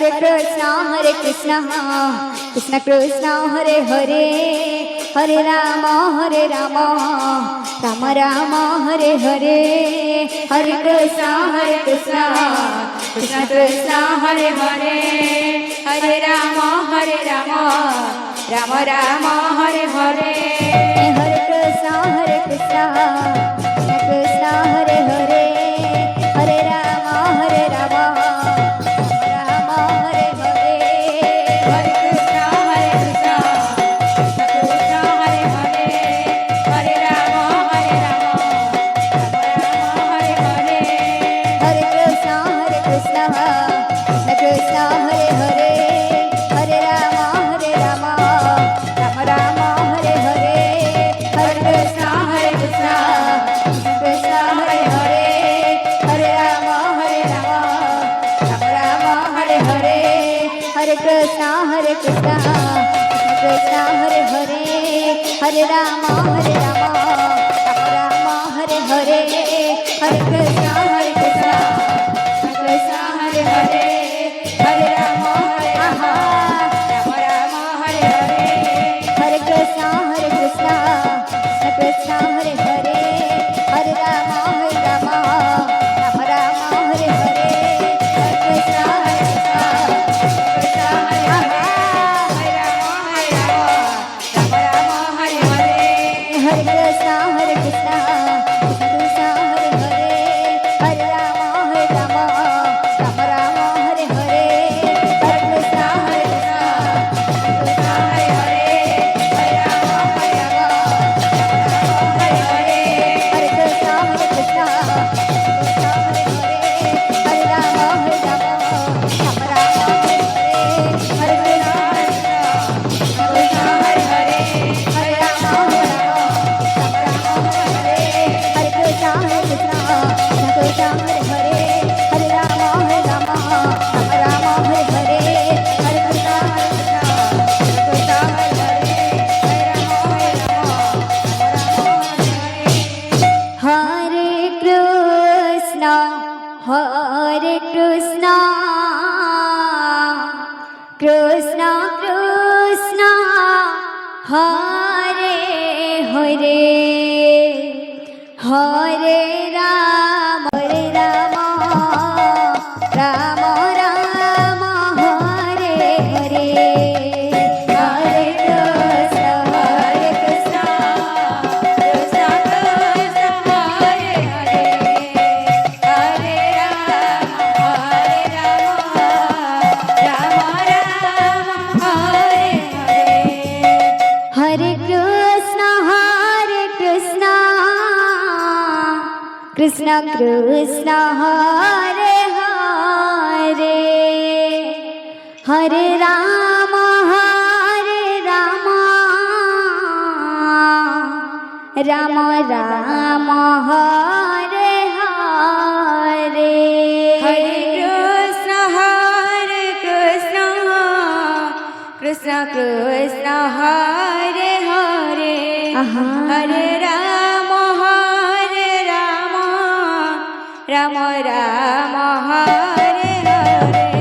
Hare Krishna Krishna Krishna Hare Hare Hare Ram Ram Ram Hare Hare Hare Krishna Krishna Krishna Hare Hare Hare Ram Ram Ram Hare Hare Hare Krishna Krishna Krishna Hare Hare Hare Ram Ram Ram Hare Hare Hare Krishna Krishna Krishna Hare Hare Hare Ram Ram Hare Hare Hare Krishna Krishna Krishna Hare Hare Hare Ram Ram Ram Hare Hare Hare Krishna Krishna Krishna Hare Hare Hare Ram Ram Hare Hare Hare Krishna Krishna Krishna Hare Hare Hare Ram Ram Hare Hare Hare Krishna Krishna Krishna Hare Hare Hare Ram Ram Hare Hare Hare Krishna Krishna Krishna Hare Hare Hare Ram Ram Hare Hare Hare Krishna Krishna Krishna Hare Hare Hare Ram Hare Hare Hare Krishna Krishna Krishna Hare Hare Hare Ram Ram Hare Hare Hare Krishna Krishna Krishna Hare Hare Hare Ram Hare Hare Hare Krishna Krishna Krishna Hare Hare Hare Ram Ram Hare Hare Hare Krishna Krishna Hare Hare Hare Ram Ram Hare Hare Krishna Krishna Krishna Hare Hare Hare Ram Ram Hare Hare Hare Krishna Krishna Krishna Hare Hare Hare Ram Hare Krishna Krishna Krishna Hare Hare Hare Ram Ram Ram Hare Hare Hare Krishna Krishna Krishna Hare Hare Hare Ram Ram Ram Hare Hare Hare Krishna Krishna Krishna Hare Hare Hare Ram Ram Ram Hare Hare Hare Krishna Krishna Krishna Hare Hare Hare Ram Ram Ram Hare Hare